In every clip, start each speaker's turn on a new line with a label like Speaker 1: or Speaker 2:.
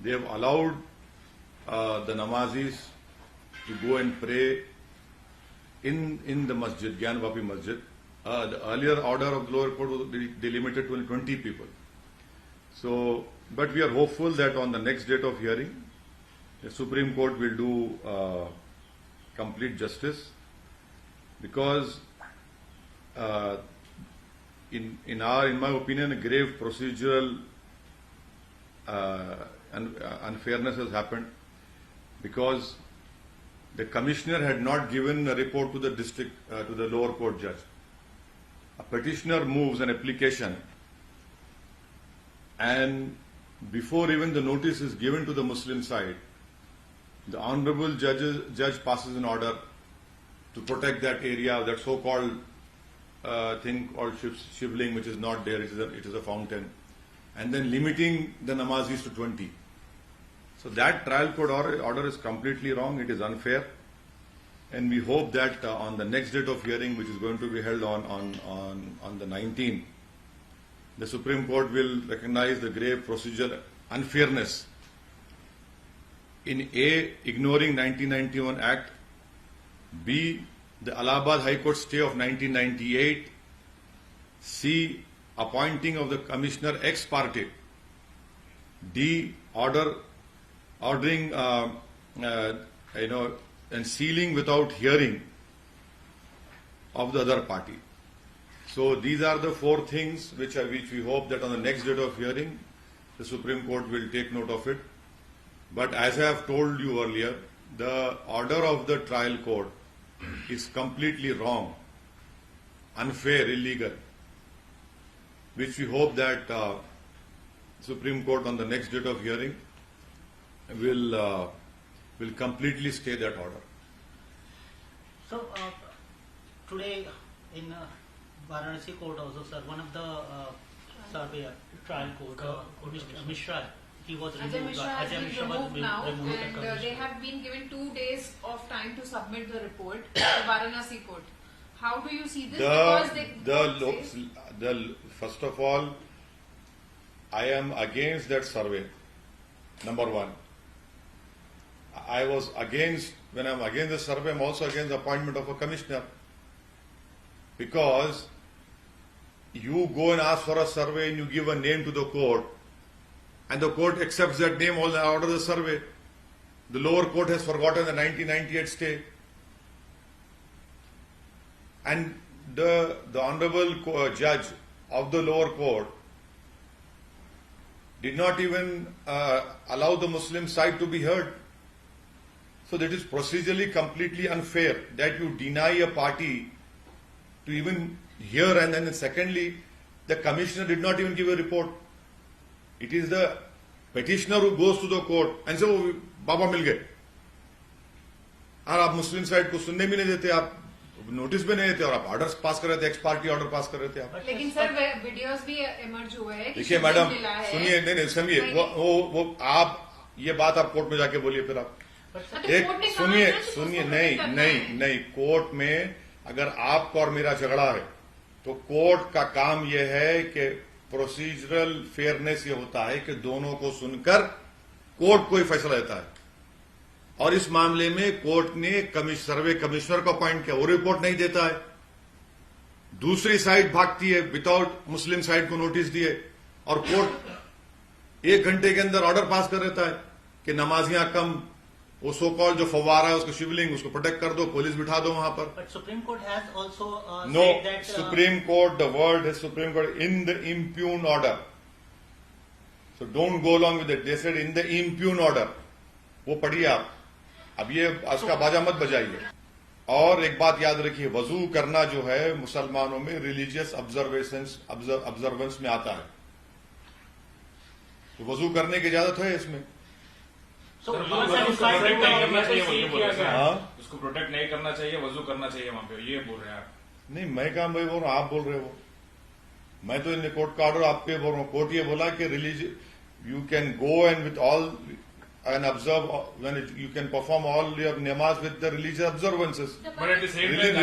Speaker 1: they have allowed the namazis to go and pray in the masjid, Gyan Vapi Masjid. The earlier order of the lower court was they limited to only 20 people. So, but we are hopeful that on the next date of hearing, the Supreme Court will do complete justice, because in my opinion, a grave procedural unfairness has happened, because the commissioner had not given a report to the to the lower court judge. A petitioner moves an application, and before even the notice is given to the Muslim side, the honorable judge passes an order to protect that area, that so-called thing called shivling, which is not there, it is a fountain, and then limiting the namazis to 20. So that trial court order is completely wrong, it is unfair, and we hope that on the next date of hearing, which is going to be held on the 19th, the Supreme Court will recognize the grave procedural unfairness in A, ignoring 1991 Act, B, the Allahabad High Court stay of 1998, C, appointing of the commissioner ex parte, D, ordering and sealing without hearing of the other party. So these are the four things which we hope that on the next date of hearing, the Supreme Court will take note of it. But as I have told you earlier, the order of the trial court is completely wrong, unfair, illegal, which we hope that Supreme Court on the next date of hearing will completely stay that order.
Speaker 2: So today in Varanasi court also, sir, one of the surveyor, trial court, Mr. Mishra, he was removed.
Speaker 3: Ajay Mishra was removed now, and they have been given 2 days of time to submit the report to Varanasi court. How do you see this?
Speaker 1: First of all, I am against that survey. Number one, I was against, when I am against the survey, I am also against the appointment of a commissioner, because you go and ask for a survey and you give a name to the court, and the court accepts that name all out of the survey. The lower court has forgotten the 1998 stay, and the honorable judge of the lower court did not even allow the Muslim side to be heard. So that is procedurally completely unfair, that you deny a party to even hear, and then secondly, the commissioner did not even give a report. It is the petitioner who goes to the court and says, "Oh, Baba mil gaye." और आप मुस्लिम side को सुनने भी नहीं देते, आप notice भी नहीं देते, और आप ऑर्डर पास कर रहे थे, एक्स पार्टी ऑर्डर पास कर रहे थे आप.
Speaker 3: लेकिन सर वीडियोस भी इमर्ज हुए हैं.
Speaker 1: देखिए मैडम, सुनिए, नहीं सुनिए, वो आप ये बात आप कोर्ट में जाके बोलिए फिर आप. एक सुनिए, नहीं, कोर्ट में अगर आपको और मेरा झगड़ा है तो कोर्ट का काम यह है कि प्रोसीजरल फेयरनेस ये होता है कि दोनों को सुनकर कोर्ट कोई फैसला देता है, और इस मामले में कोर्ट ने सर्वे कमिश्नर को अपॉइंट किया, वो रिपोर्ट नहीं देता है, दूसरी साइड भागती है विदाउट मुस्लिम साइड को नोटिस दिए, और कोर्ट 1 घंटे के अंदर ऑर्डर पास कर देता है कि नमाजियां कम, वो सो कॉल जो फवारा है उसको शिवलिंग, उसको प्रोटेक्ट कर दो, पुलिस बिठा दो वहां पर.
Speaker 2: Supreme court has also
Speaker 1: said that supreme court, the word है supreme court, in the impugned order. So don't go along with it, they said in the impugned order. वो पढ़िए आप, अब ये उसका बाजा मत बजाइए. और एक बात याद रखिए, वजू करना जो है मुसलमानों में रिलीजियस ऑब्जर्वेंस में आता है, तो वजू करने की इजाजत है इसमें.
Speaker 4: उसको प्रोटेक्ट नहीं करना चाहिए, वजू करना चाहिए वहां पे, ये बोल रहे हैं आप.
Speaker 1: नहीं, मैं कहा भाई बोल रहा हूं, आप बोल रहे हो. मैं तो इन कोर्ट का ऑर्डर आप पे बोल रहा हूं. कोर्ट ये बोला कि you can go and with all and observe when you can perform all your namaz with the religious observances.
Speaker 4: But at the same time,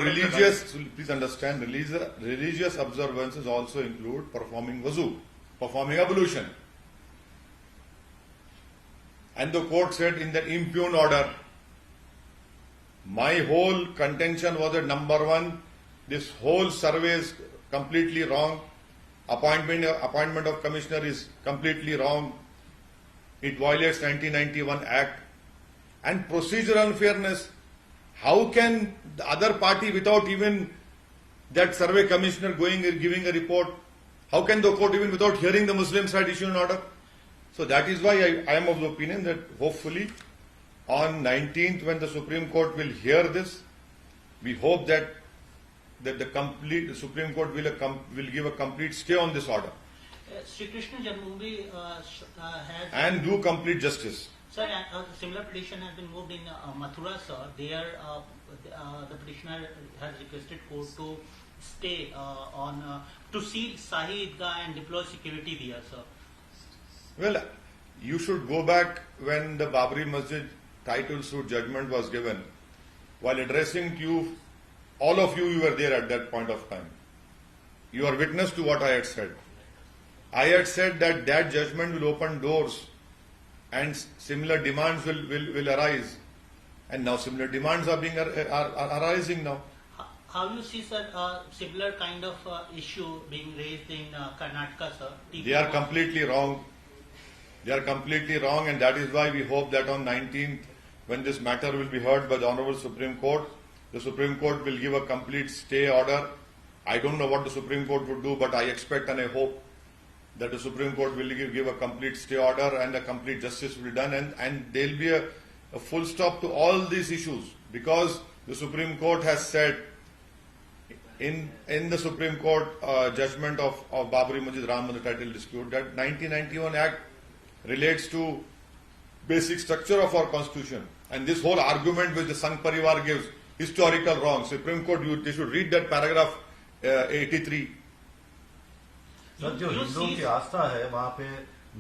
Speaker 1: religious. Please understand, religious observances also include performing wuzu, performing ablution. And the court said in the impugned order, my whole contention was that number one, this whole survey is completely wrong. Appointment of commissioner is completely wrong. It violates 1991 Act. And procedural unfairness. How can the other party, without even that survey commissioner going and giving a report, how can the court, even without hearing the Muslim side, issue an order? So that is why I am of the opinion that hopefully on 19th, when the Supreme Court will hear this, we hope that the Supreme Court will give a complete stay on this order
Speaker 2: Sri Krishna Janmabhoomi has...
Speaker 1: and do complete justice.
Speaker 2: Sir, a similar petition has been moved in Mathura, sir. There, the petitioner has requested court to stay to seal Shahi Idgah and deploy security there, sir.
Speaker 1: Well, you should go back when the Babri Masjid title suit judgment was given. While addressing to you, all of you were there at that point of time. You are witness to what I had said. I had said that judgment will open doors and similar demands will arise. And now similar demands are arising now.
Speaker 2: How you see, sir, similar kind of issue being raised in Karnataka, sir?
Speaker 1: They are completely wrong. They are completely wrong, and that is why we hope that on 19th, when this matter will be heard by the Honorable Supreme Court, the Supreme Court will give a complete stay order. I don't know what the Supreme Court would do, but I expect and I hope that the Supreme Court will give a complete stay order and a complete justice will be done, and there will be a full stop to all these issues, because the Supreme Court has said in the Supreme Court judgment of Babri Masjid Ram Mandir title dispute that 1991 Act relates to basic structure of our constitution, and this whole argument which the Sangh Parivar gives, historical wrong. Supreme Court, they should read that paragraph 83.
Speaker 5: Sir, जो हिंदुओं की आस्था है वहाँ पे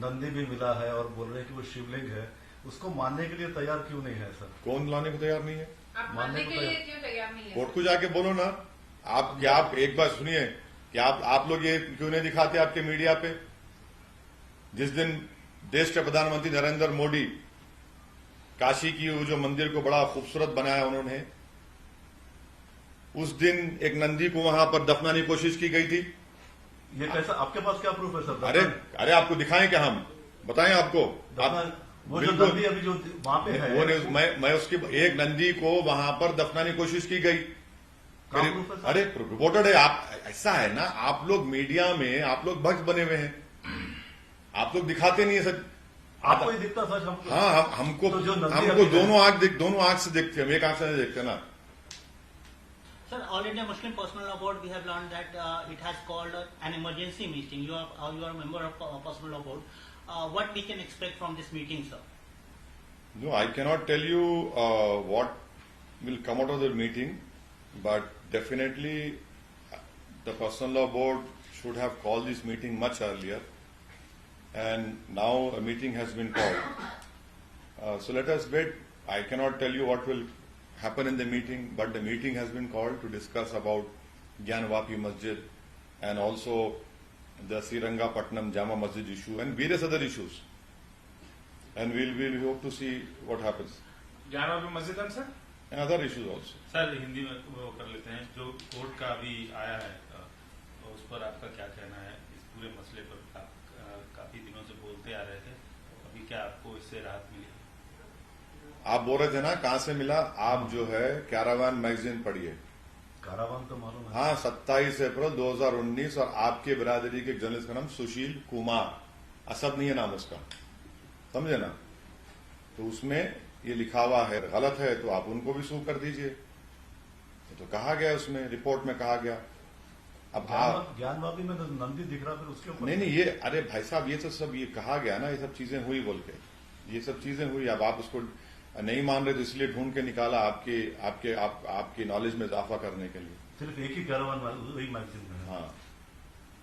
Speaker 5: नंदी भी मिला है और बोल रहे हैं कि वो शिवलिंग है, उसको मानने के लिए तैयार क्यों नहीं है सर?
Speaker 1: कौन लाने को तैयार नहीं है?
Speaker 3: आप मानने के लिए क्यों तैयार नहीं है?
Speaker 1: कोर्ट को जाके बोलो ना। आप एक बार सुनिए कि आप लोग ये क्यों नहीं दिखाते आपके मीडिया पे? जिस दिन देश के प्रधानमंत्री नरेंद्र मोदी काशी की वो जो मंदिर को बड़ा खूबसूरत बनाया उन्होंने, उस दिन एक नंदी को वहां पर दफनाने की कोशिश की गई थी।
Speaker 5: ये कैसा, आपके पास क्या प्रूफ है सर?
Speaker 1: अरे आपको दिखाएं क्या, हम बताएं आपको?
Speaker 5: वो जो नंदी अभी जो वहां पे है,
Speaker 1: वो मैं उसकी एक नंदी को वहां पर दफनाने की कोशिश की गई। अरे रिपोर्टेड है। आप ऐसा है ना, आप लोग मीडिया में आप लोग भक्त बने हुए हैं, आप लोग दिखाते नहीं है सच।
Speaker 5: आपको ही दिखता सच?
Speaker 1: हाँ, हमको दोनों आंख से देखते हैं, हम एक आंख से नहीं देखते ना।
Speaker 2: Sir, All India Muslim Personal Law Board, we have learned that it has called an emergency meeting. You are a member of Personal Law Board. What we can expect from this meeting, sir?
Speaker 1: No, I cannot tell you what will come out of the meeting, but definitely the Personal Law Board should have called this meeting much earlier, and now a meeting has been called. So let us wait. I cannot tell you what will happen in the meeting, but the meeting has been called to discuss about Gyan Vapi Masjid and also the Srirangapatnam Jama Masjid issue and various other issues. And we'll hope to see what happens.
Speaker 4: Gyan Vapi Masjid and sir?
Speaker 1: And other issues also.
Speaker 6: Sir, Hindi में वो कर लेते हैं, जो court का अभी आया है उस पर आपका क्या कहना है? इस पूरे मसले पर आप काफी दिनों से बोलते आ रहे थे, अभी क्या आपको इससे राहत मिली?
Speaker 1: आप बोल रहे थे ना कहां से मिला? आप जो है कैरावान मैगजीन पढ़िए।
Speaker 5: कैरावान तो मालूम है।
Speaker 1: हाँ, 27 अप्रैल 2019, और आपके बिरादरी के जर्नलिस्ट का नाम सुशील कुमार, असद नहीं है नाम उसका, समझे ना? तो उसमें ये लिखा हुआ है, गलत है तो आप उनको भी सू कर दीजिए। तो कहा गया उसमें, रिपोर्ट में कहा गया। अब
Speaker 5: ज्ञान वापी में तो नंदी दिख रहा, फिर उसके ऊपर
Speaker 1: नहीं, ये अरे भाई साहब, ये तो सब ये कहा गया ना, ये सब चीजें हुई बोल के, ये सब चीजें हुई। अब आप उसको नहीं मान रहे तो इसलिए ढूंढ के निकाला आपकी नॉलेज में इजाफा करने के लिए।
Speaker 5: सिर्फ एक ही कैरावान वही मैगजीन में।
Speaker 1: हाँ,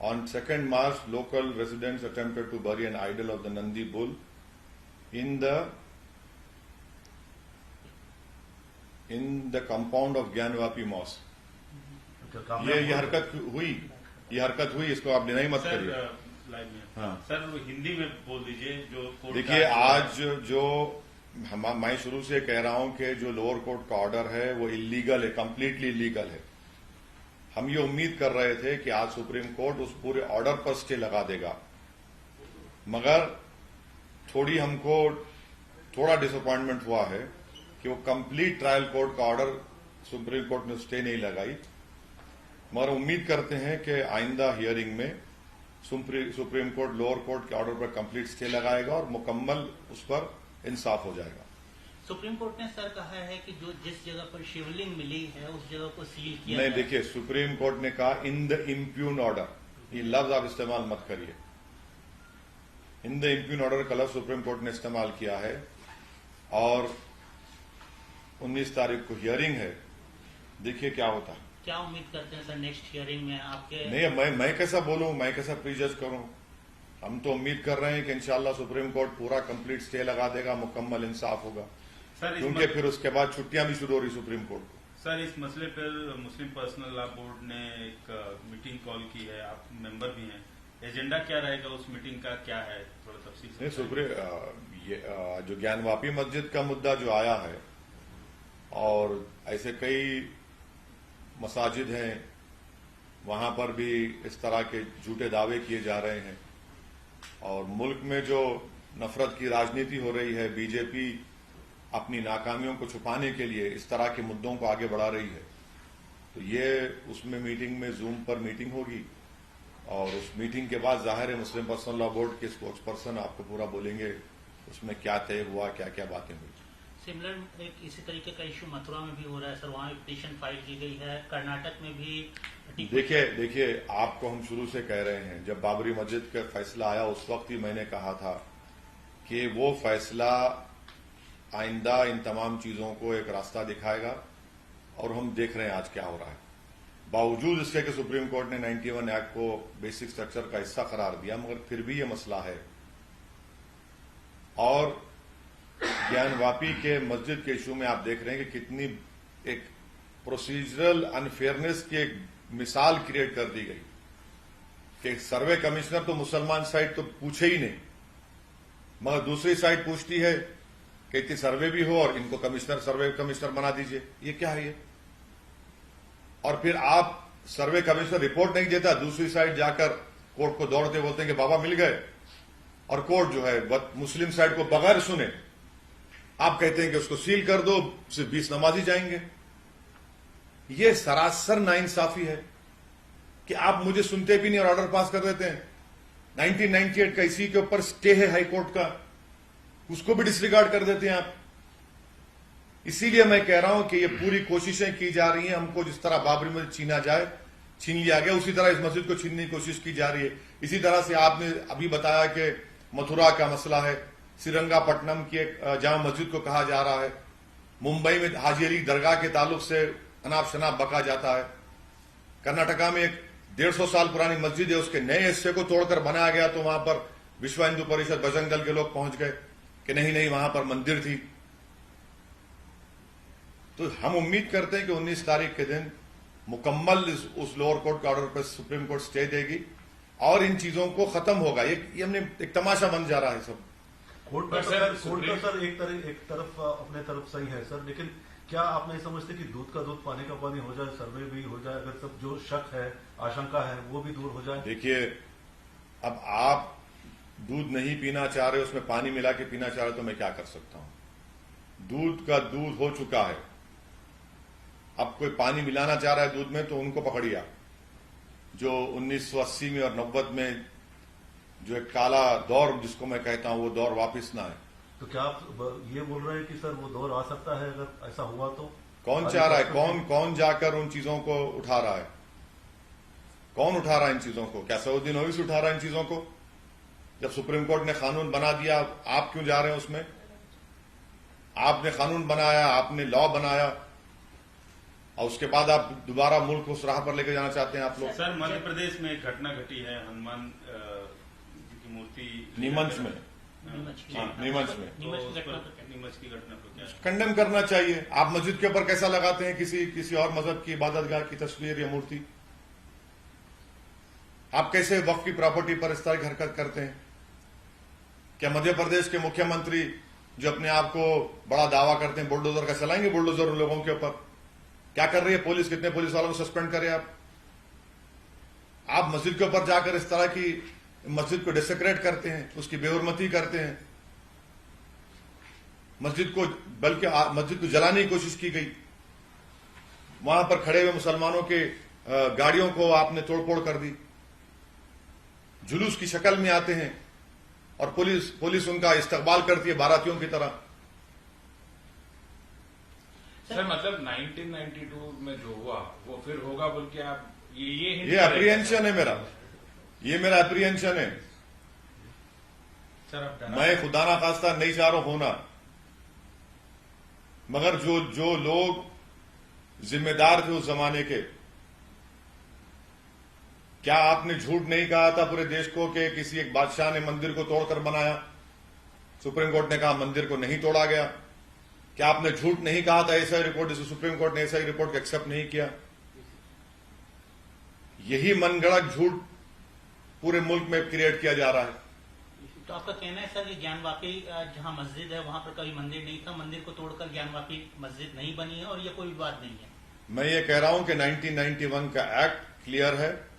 Speaker 1: on 2nd March, local residents attempted to bury an idol of the Nandi bull in the compound of Gyanvapi Mosque। ये हरकत हुई, इसको आप डिनाई मत करिए।
Speaker 6: लाइव में।
Speaker 1: हाँ।
Speaker 6: सर वो हिंदी में बोल दीजिए जो कोर्ट
Speaker 1: देखिए,
Speaker 6: का-
Speaker 1: आज जो मैं शुरू से कह रहा हूं कि जो लोअर कोर्ट का ऑर्डर है वो इलीगल है, कंप्लीटली इलीगल है। हम ये उम्मीद कर रहे थे कि आज सुप्रीम कोर्ट उस पूरे ऑर्डर पर स्टे लगा देगा, मगर थोड़ा डिसअपॉइंटमेंट हुआ है कि वो कंप्लीट ट्रायल कोर्ट का ऑर्डर सुप्रीम कोर्ट ने स्टे नहीं लगाई। मगर उम्मीद करते हैं कि आइंदा हियरिंग में सुप्रीम कोर्ट लोअर कोर्ट के ऑर्डर पर कंप्लीट स्टे लगाएगा और मुकम्मल उस पर इंसाफ हो जाएगा।
Speaker 2: सुप्रीम कोर्ट ने सर कहा है कि जो जिस जगह पर शिवलिंग मिली है उस जगह को सील किया
Speaker 1: नहीं,
Speaker 2: जाए।
Speaker 1: देखिए, सुप्रीम कोर्ट ने कहा इन द इम्प्यून ऑर्डर, ये लफ्ज आप इस्तेमाल मत करिए। इन द इम्प्यून ऑर्डर का लफ्ज सुप्रीम कोर्ट ने इस्तेमाल किया है और 19 तारीख को हियरिंग है, देखिए क्या होता है।
Speaker 2: क्या उम्मीद करते हैं सर नेक्स्ट हियरिंग में आपके?
Speaker 1: नहीं, मैं कैसा बोलूं, मैं कैसा प्रीजज करूं। हम तो उम्मीद कर रहे हैं कि इंशाल्लाह सुप्रीम कोर्ट पूरा कंप्लीट स्टे लगा देगा, मुकम्मल इंसाफ होगा,
Speaker 6: सर
Speaker 1: क्योंकि फिर उसके बाद छुट्टियां भी शुरू हो रही सुप्रीम कोर्ट को।
Speaker 6: सर इस मसले पर मुस्लिम पर्सनल लॉ बोर्ड ने एक मीटिंग कॉल की है, आप मेंबर भी हैं। एजेंडा क्या रहेगा उस मीटिंग का, क्या है, थोड़ा तफसील से
Speaker 1: नहीं,
Speaker 6: बताइए।
Speaker 1: जो ज्ञानवापी मस्जिद का मुद्दा जो आया है और ऐसे कई मसाजिद हैं, वहां पर भी इस तरह के झूठे दावे किए जा रहे हैं और मुल्क में जो नफरत की राजनीति हो रही है, बीजेपी अपनी नाकामियों को छुपाने के लिए इस तरह के मुद्दों को आगे बढ़ा रही है। तो ये उसमें मीटिंग में जूम पर मीटिंग होगी और उस मीटिंग के बाद जाहिर है मुस्लिम पर्सनल लॉ बोर्ड के स्पोक्स पर्सन आपको पूरा बोलेंगे उसमें क्या तय हुआ, क्या क्या बातें हुई।
Speaker 2: सिमिलर एक इसी तरीके का इश्यू मथुरा में भी हो रहा है सर, वहां भी पिटीशन फाइल की गई है। कर्नाटक में भी
Speaker 1: देखिए, आपको हम शुरू से कह रहे हैं, जब बाबरी मस्जिद का फैसला आया उस वक्त ही मैंने कहा था कि वो फैसला आइंदा इन तमाम चीजों को एक रास्ता दिखाएगा और हम देख रहे हैं आज क्या हो रहा है। बावजूद इसके कि सुप्रीम कोर्ट ने 91 एक्ट को बेसिक स्ट्रक्चर का हिस्सा करार दिया, मगर फिर भी ये मसला है। और ज्ञानवापी के मस्जिद के इशू में आप देख रहे हैं कि कितनी एक प्रोसीजरल अनफेयरनेस की एक मिसाल क्रिएट कर दी गई कि सर्वे कमिश्नर तो मुसलमान साइड तो पूछे ही नहीं, मगर दूसरी साइड पूछती है कि इतनी सर्वे भी हो और इनको सर्वे कमिश्नर बना दीजिए। ये क्या है ये? और फिर आप सर्वे कमिश्नर रिपोर्ट नहीं देता, दूसरी साइड जाकर कोर्ट को दौड़ते बोलते हैं कि बाबा मिल गए, और कोर्ट जो है मुस्लिम साइड को बगैर सुने आप कहते हैं कि उसको सील कर दो, सिर्फ 20 नमाजी जाएंगे। ये सरासर नाइंसाफी है कि आप मुझे सुनते भी नहीं और ऑर्डर पास कर देते हैं। 1998 का इसी के ऊपर स्टे है हाई कोर्ट का, उसको भी डिसरिगार्ड कर देते हैं आप। इसीलिए मैं कह रहा हूं कि ये पूरी कोशिशें की जा रही हैं, हमको जिस तरह बाबरी मस्जिद छीन लिया गया, उसी तरह इस मस्जिद को छीनने की कोशिश की जा रही है। इसी तरह से आपने अभी बताया कि मथुरा का मसला है, श्रीरंगापट्टनम की एक जामा मस्जिद को कहा जा रहा है, मुंबई में हाजी अली दरगाह के ताल्लुक से अनाप शनाप बका जाता है, कर्नाटका में एक 150 साल पुरानी मस्जिद है, उसके नए हिस्से को तोड़कर बनाया गया तो वहां पर विश्व हिंदू परिषद बजरंग दल के लोग पहुंच गए कि नहीं वहां पर मंदिर थी। तो हम उम्मीद करते हैं कि 19 तारीख के दिन मुकम्मल उस लोअर कोर्ट के ऑर्डर पर सुप्रीम कोर्ट स्टे देगी और इन चीजों को खत्म होगा। ये हमने एक तमाशा बन जा रहा है सब।
Speaker 5: कोर्ट का सर एक तरफ अपने तरफ सही है सर, लेकिन क्या आप नहीं समझते कि दूध का दूध पानी का पानी हो जाए, सर्वे भी हो जाए, अगर सब जो शक है आशंका है वो भी दूर हो जाए?
Speaker 1: देखिए, अब आप दूध नहीं पीना चाह रहे, उसमें पानी मिला के पीना चाह रहे, तो मैं क्या कर सकता हूं? दूध का दूध हो चुका है, अब कोई पानी मिलाना चाह रहा है दूध में तो उनको पकड़िए। जो 1980 में और 90 में जो एक काला दौर जिसको मैं कहता हूं, वो दौर वापस ना आए।
Speaker 5: तो क्या आप ये बोल रहे हैं कि सर वो दौर आ सकता है अगर ऐसा हुआ तो?
Speaker 1: कौन चाह रहा है? कौन जाकर उन चीजों को उठा रहा है? कौन उठा रहा है इन चीजों को? क्या सऊदीन ओवैसी उठा रहा है इन चीजों को? जब सुप्रीम कोर्ट ने कानून बना दिया, आप क्यों जा रहे हैं उसमें? आपने कानून बनाया, आपने लॉ बनाया और उसके बाद आप दोबारा मुल्क उस राह पर लेकर जाना चाहते हैं आप लोग।
Speaker 6: सर, मध्य प्रदेश में एक घटना घटी है, हनुमान जी की मूर्ति
Speaker 1: नीमच में, नीमच में
Speaker 6: नीमच की घटना को क्या
Speaker 1: कंडेम करना चाहिए। आप मस्जिद के ऊपर कैसा लगाते हैं किसी और मजहब की इबादतगाह की तस्वीर या मूर्ति? आप कैसे वक्फ की प्रॉपर्टी पर इस तरह की हरकत करते हैं? क्या मध्य प्रदेश के मुख्यमंत्री जो अपने आप को बड़ा दावा करते हैं बुलडोजर का, चलाएंगे बुलडोजर उन लोगों के ऊपर? क्या कर रही है पुलिस? कितने पुलिस वालों को सस्पेंड करे आप मस्जिद के ऊपर जाकर इस तरह की मस्जिद को डिसेक्रेट करते हैं, उसकी बेहुरमती करते हैं। मस्जिद को जलाने की कोशिश की गई। वहां पर खड़े हुए मुसलमानों के गाड़ियों को आपने तोड़फोड़ कर दी। जुलूस की शक्ल में आते हैं और पुलिस उनका इस्तकबाल करती है बारातियों की तरह।
Speaker 4: सर मतलब 1992 में जो हुआ वो फिर होगा बोल के आप
Speaker 1: ये अप्रीहेंशन है मेरा, ये मेरा अप्रीहेंशन है।
Speaker 6: सर आप
Speaker 1: मैं खुदा ना खास्ता नहीं चाह रहा होना, मगर जो लोग जिम्मेदार थे उस जमाने के, क्या आपने झूठ नहीं कहा था पूरे देश को कि किसी एक बादशाह ने मंदिर को तोड़कर बनाया? सुप्रीम कोर्ट ने कहा मंदिर को नहीं तोड़ा गया। क्या आपने झूठ नहीं कहा था? ऐसा रिपोर्ट, जिसे सुप्रीम कोर्ट ने ऐसा ही रिपोर्ट एक्सेप्ट नहीं किया। यही मनगढ़ंत झूठ पूरे मुल्क में क्रिएट किया जा रहा है।
Speaker 2: तो आपका कहना है सर कि ज्ञानवापी जहां मस्जिद है वहां पर कभी मंदिर नहीं था, मंदिर को तोड़कर ज्ञानवापी मस्जिद नहीं बनी है और ये कोई विवाद नहीं है?
Speaker 1: मैं ये कह रहा हूं कि 1991 का एक्ट क्लियर है,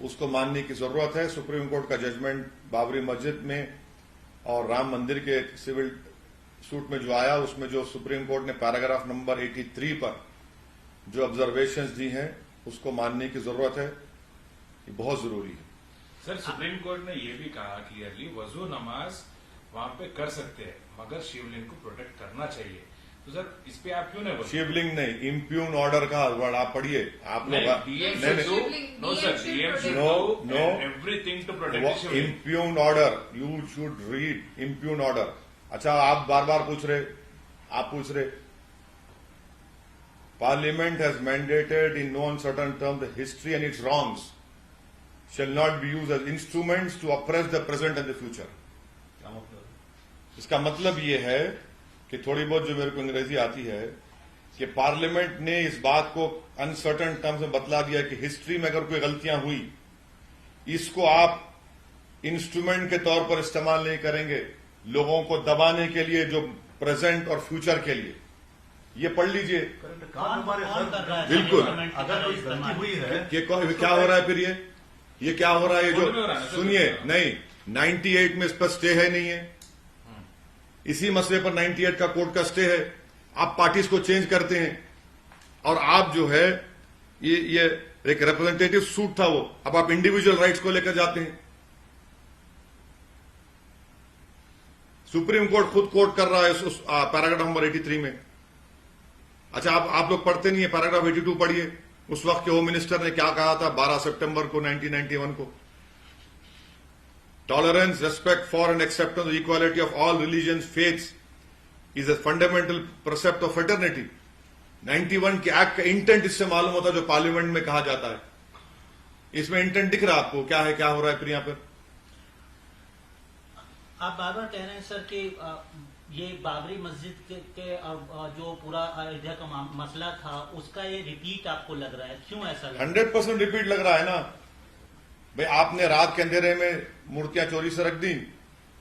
Speaker 1: उसको मानने की जरूरत है। सुप्रीम कोर्ट का जजमेंट बाबरी मस्जिद में और राम मंदिर के सिविल सूट में जो आया, उसमें जो सुप्रीम कोर्ट ने पैराग्राफ नंबर 83 पर जो ऑब्जर्वेशंस दी हैं उसको मानने की जरूरत है। ये बहुत जरूरी है।
Speaker 4: सर सुप्रीम कोर्ट ने ये भी कहा क्लियरली वजू नमाज वहां पे कर सकते हैं मगर शिवलिंग को प्रोटेक्ट करना चाहिए। तो सर इस पे आप क्यों नहीं बोलते?
Speaker 1: शिवलिंग नहीं, इम्प्यून ऑर्डर का वर्ड आप पढ़िए। आप लोग
Speaker 4: everything to protect Shivling.
Speaker 1: Impugned order, you should read impugned order. अच्छा, आप बार बार पूछ रहे Parliament has mandated in no uncertain terms the history and its wrongs shall not be used as instruments to oppress the present and the future. इसका मतलब ये है कि थोड़ी बहुत जो मेरे को अंग्रेजी आती है कि पार्लियामेंट ने इस बात को अनसर्टन टर्म्स में बतला दिया कि हिस्ट्री में अगर कोई गलतियां हुई इसको आप इंस्ट्रूमेंट के तौर पर इस्तेमाल नहीं करेंगे लोगों को दबाने के लिए, जो प्रेजेंट और फ्यूचर के लिए। ये पढ़ लीजिए।
Speaker 2: कौन कर रहा है?
Speaker 1: बिल्कुल।
Speaker 5: अगर कोई गलती हुई है
Speaker 1: कि क्या हो रहा है फिर? ये क्या हो रहा है? जो सुनिए, नहीं 98 में इस पर स्टे है, नहीं है। इसी मसले पर 98 का कोर्ट का स्टे है। आप पार्टीज को चेंज करते हैं और आप जो है ये एक रिप्रेजेंटेटिव सूट था वो, अब आप इंडिविजुअल राइट्स को लेकर जाते हैं। सुप्रीम कोर्ट खुद कोर्ट कर रहा है उस पैराग्राफ नंबर 83 में। अच्छा, आप लोग पढ़ते नहीं है, पैराग्राफ 82 पढ़िए। उस वक्त के होम मिनिस्टर ने क्या कहा था 12 सितंबर को 1991 को? Tolerance, respect for and acceptance of equality of all religions faiths is a fundamental precept of fraternity. 91 के एक्ट का इंटेंट इससे मालूम होता है जो पार्लियामेंट में कहा जाता है। इसमें इंटेंट दिख रहा है आपको? क्या है, क्या हो रहा है फिर यहां पर?
Speaker 2: आप बार बार कह रहे हैं सर कि ये बाबरी मस्जिद के जो पूरा अयोध्या का मसला था उसका ये रिपीट आपको लग रहा है, क्यों ऐसा लग रहा है?
Speaker 1: 100% रिपीट लग रहा है ना भाई। आपने रात के अंधेरे में मूर्तियां चोरी से रख दी,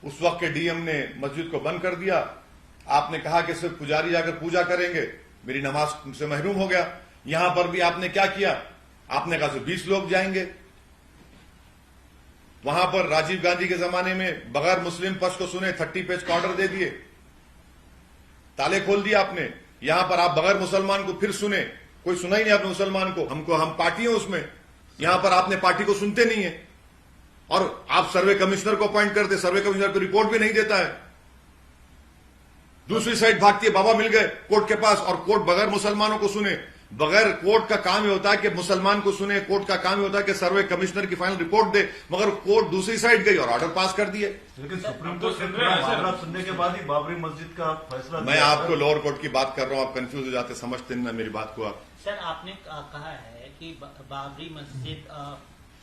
Speaker 1: उस वक्त के डीएम ने मस्जिद को बंद कर दिया। आपने कहा कि सिर्फ पुजारी जाकर पूजा करेंगे, मेरी नमाज से महरूम हो गया। यहां पर भी आपने क्या किया? आपने कहा 20 लोग जाएंगे। वहां पर राजीव गांधी के जमाने में बगैर मुस्लिम पक्ष को सुने 30 पेज का ऑर्डर दे दिए, ताले खोल दिया आपने। यहां पर आप बगैर मुसलमान को फिर सुने, कोई सुना ही नहीं आपने मुसलमान को। हम पार्टी है उसमें, यहां पर आपने पार्टी को सुनते नहीं है। और आप सर्वे कमिश्नर को अपॉइंट करते, सर्वे कमिश्नर को रिपोर्ट भी नहीं देता है। दूसरी साइड भागती है, बाबा मिल गए कोर्ट के पास, और कोर्ट बगैर मुसलमानों को सुने। बगैर कोर्ट का काम ही होता है कि मुसलमान को सुने, कोर्ट का काम ही होता है कि सर्वे कमिश्नर की फाइनल रिपोर्ट दे, मगर कोर्ट दूसरी साइड गई और ऑर्डर पास कर दिए।
Speaker 5: लेकिन सुप्रीम कोर्ट से मामला सुनने के बाद ही बाबरी मस्जिद का फैसला।
Speaker 1: मैं आपको लोअर कोर्ट की बात कर रहा हूं, आप कंफ्यूज हो जाते, समझते नहीं ना मेरी बात को आप।
Speaker 2: सर आपने कहा है कि बाबरी मस्जिद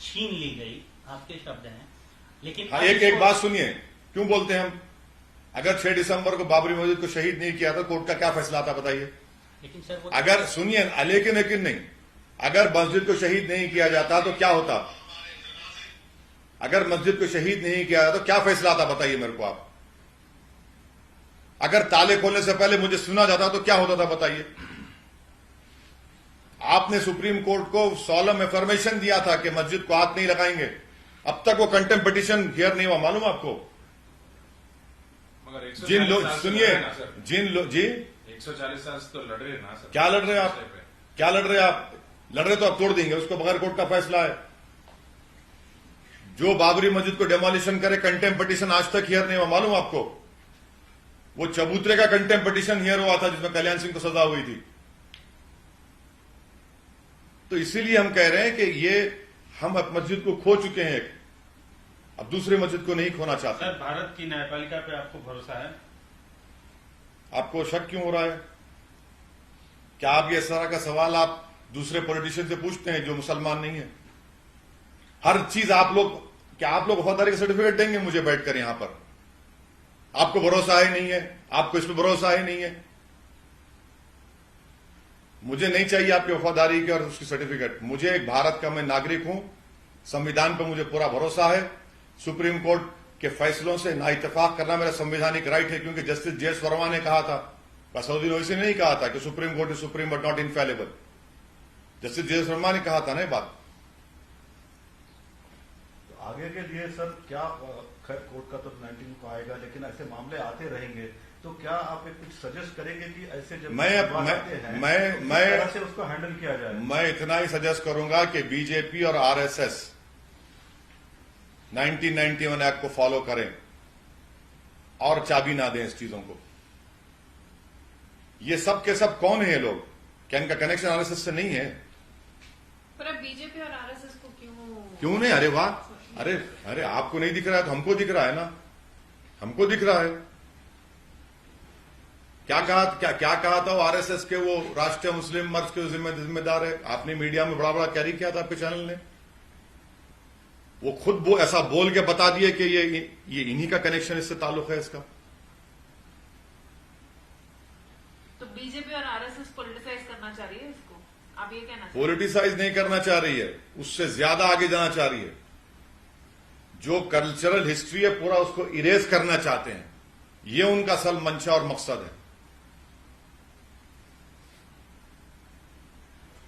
Speaker 2: छीन ली गई, आपके शब्द हैं, लेकिन
Speaker 1: हाँ, एक बात सुनिए, क्यों बोलते हैं हम? अगर 6 दिसंबर को बाबरी मस्जिद को शहीद नहीं किया तो कोर्ट का क्या फैसला आता बताइए?
Speaker 2: लेकिन सर वो
Speaker 1: अगर सुनिए, लेकिन नहीं, अगर मस्जिद को शहीद नहीं किया जाता तो क्या होता? अगर मस्जिद को शहीद नहीं किया तो क्या फैसला आता बताइए मेरे को आप। अगर ताले खोलने से पहले मुझे सुना जाता तो क्या होता था बताइए। आपने सुप्रीम कोर्ट को सॉलम एफर्मेशन दिया था कि मस्जिद को हाथ नहीं लगाएंगे, अब तक वो कंटेम्प्ट पिटीशन हियर नहीं हुआ, मालूम आपको।
Speaker 4: मगर 140
Speaker 1: जिन लोग
Speaker 4: साल से
Speaker 1: सुनिए,
Speaker 4: लड़ रहे ना सर।
Speaker 1: जिन लोग जी
Speaker 4: 140 साल से तो लड़ रहे ना सर।
Speaker 1: क्या लड़ रहे हैं आप, क्या लड़ रहे हैं आप? लड़ रहे तो आप तोड़ देंगे उसको, बगैर कोर्ट का फैसला है। जो बाबरी मस्जिद को डेमोलिशन करे कंटेम्प्ट पिटीशन आज तक हियर नहीं हुआ, मालूम आपको। वो चबूतरे का कंटेम्प्ट पिटीशन हियर हुआ था जिसमें कल्याण सिंह को सजा हुई थी। तो इसीलिए हम कह रहे हैं कि ये हम अब मस्जिद को खो चुके हैं, अब दूसरे मस्जिद को नहीं खोना चाहते।
Speaker 6: सर, भारत की न्यायपालिका पे आपको भरोसा है?
Speaker 1: आपको शक क्यों हो रहा है? क्या आप ये इस तरह का सवाल आप दूसरे पॉलिटिशियन से पूछते हैं जो मुसलमान नहीं है? हर चीज आप लोग, क्या आप लोग वफादारी का सर्टिफिकेट देंगे मुझे बैठकर यहां पर? आपको भरोसा है नहीं है, आपको इस पर भरोसा है नहीं है। मुझे नहीं चाहिए आपकी वफादारी के और उसकी सर्टिफिकेट। मुझे एक भारत का मैं नागरिक हूं, संविधान पर मुझे पूरा भरोसा है। सुप्रीम कोर्ट के फैसलों से ना इत्तेफाक करना मेरा संवैधानिक राइट है, क्योंकि जस्टिस जे.एस. वर्मा ने कहा था, असदुद्दीन ओवैसी ने नहीं कहा था कि supreme court is supreme but not infallible. Justice JS. Verma ने कहा था ना ये बात।
Speaker 5: तो आगे के लिए सर क्या, खैर कोर्ट का तो 19 को आएगा, लेकिन ऐसे मामले आते रहेंगे, तो क्या आप एक कुछ सजेस्ट करेंगे कि ऐसे जब
Speaker 1: मैं
Speaker 5: तरह से उसको हैंडल किया जाए?
Speaker 1: मैं इतना ही सजेस्ट करूंगा कि बीजेपी और आरएसएस 1991 एक्ट को फॉलो करें और चाबी ना दें इस चीजों को। ये सब के सब कौन है ये लोग? क्या इनका कनेक्शन आरएसएस से नहीं है?
Speaker 3: पर अब बीजेपी और आरएसएस को
Speaker 1: क्यों नहीं? अरे वाह, अरे आपको नहीं दिख रहा है तो हमको दिख रहा है ना, हमको दिख रहा है। क्या कहा था वो आरएसएस के वो राष्ट्रीय मुस्लिम मर्ज के जिम्मेदार है? आपने मीडिया में बड़ा कैरी किया था आपके चैनल ने। वो खुद ऐसा बोल के बता दिए कि ये इन्हीं का कनेक्शन इससे ताल्लुक है इसका।
Speaker 3: तो बीजेपी और आरएसएस पॉलिटिसाइज करना चाह रही है इसको, आप ये कहना?
Speaker 1: पॉलिटिसाइज नहीं करना चाह रही है, उससे ज्यादा आगे जाना चाह रही है। जो कल्चरल हिस्ट्री है पूरा उसको इरेज करना चाहते हैं, ये उनका असल मंशा और मकसद है।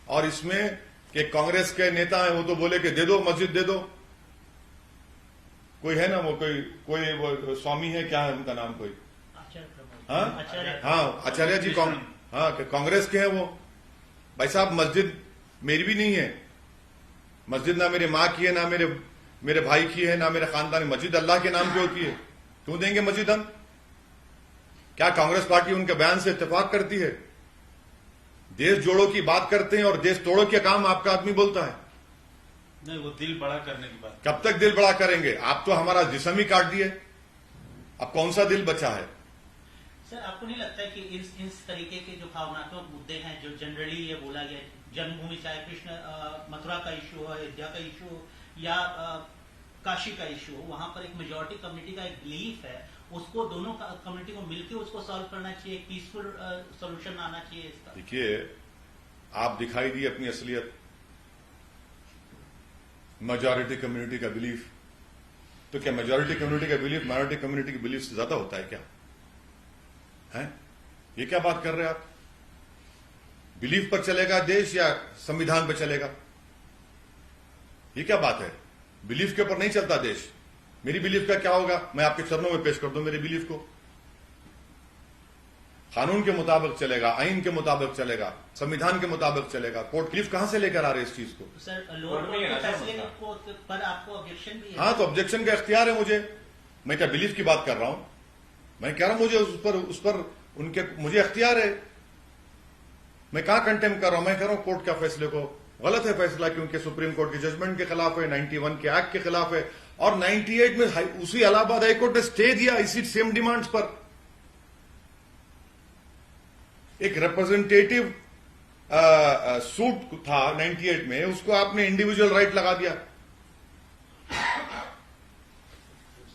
Speaker 1: और इसमें कि कांग्रेस के नेता हैं वो तो बोले कि दे दो मस्जिद दे दो। कोई है ना वो, कोई वो स्वामी है, क्या है उनका नाम, कोई हाँ आचार्य जी, हाँ कांग्रेस के हैं वो। भाई साहब मस्जिद मेरी भी नहीं है, मस्जिद ना मेरे माँ की है, ना मेरे भाई की है, ना मेरे खानदान। मस्जिद अल्लाह के नाम पे होती है, क्यों देंगे मस्जिद हम? क्या कांग्रेस पार्टी उनके बयान से इत्तेफाक करती है? देश जोड़ो की बात करते हैं और देश तोड़ो के काम आपका आदमी बोलता है।
Speaker 6: नहीं, वो दिल बड़ा करने की बात।
Speaker 1: कब तक दिल बड़ा करेंगे? आप तो हमारा जिस्म ही काट दिए, अब कौन सा दिल बचा है?
Speaker 2: सर, आपको नहीं लगता है कि इस तरीके के जो भावनात्मक मुद्दे हैं, जो जनरली ये बोला गया, जन्मभूमि चाहे कृष्ण मथुरा का इश्यू हो, अयोध्या का इश्यू हो या काशी का इश्यू हो, वहां पर एक मेजोरिटी कम्युनिटी का एक बिलीफ है, उसको दोनों कम्युनिटी को मिलकर उसको सॉल्व करना चाहिए, एक पीसफुल सोल्यूशन आना चाहिए इसका।
Speaker 1: देखिए, आप दिखाई दी अपनी असलियत, मेजॉरिटी कम्युनिटी का बिलीफ। तो क्या मेजॉरिटी कम्युनिटी का बिलीफ माइनॉरिटी कम्युनिटी की बिलीफ से ज्यादा होता है क्या? है ये क्या बात कर रहे हैं आप? बिलीफ पर चलेगा देश या संविधान पर चलेगा? ये क्या बात है? बिलीफ के ऊपर नहीं चलता देश। मेरी बिलीफ का क्या होगा? मैं आपके चरणों में पेश कर दूं मेरे बिलीफ को। कानून के मुताबिक चलेगा, आइन के मुताबिक चलेगा, संविधान के मुताबिक चलेगा। कोर्ट बिलीफ कहां से लेकर आ रहे इस चीज को?
Speaker 2: सर, लोअर कोर्ट के फैसले पर आपको ऑब्जेक्शन भी है?
Speaker 1: हाँ, तो ऑब्जेक्शन का इख्तियार है मुझे। मैं क्या बिलीफ की बात कर रहा हूं? मैं कह रहा हूं मुझे उस पर उनके मुझे इख्तियार है। मैं कहां कंटेम्प्ट कर रहा हूं? मैं कह रहा हूं कोर्ट का फैसले को गलत है फैसला, क्योंकि सुप्रीम कोर्ट के जजमेंट के खिलाफ है, 91 के एक्ट के खिलाफ है, और 98 में उसी इलाहाबाद हाईकोर्ट ने स्टे दिया इसी सेम डिमांड्स पर। एक रिप्रेजेंटेटिव सूट था 98 में, उसको आपने इंडिविजुअल राइट लगा दिया।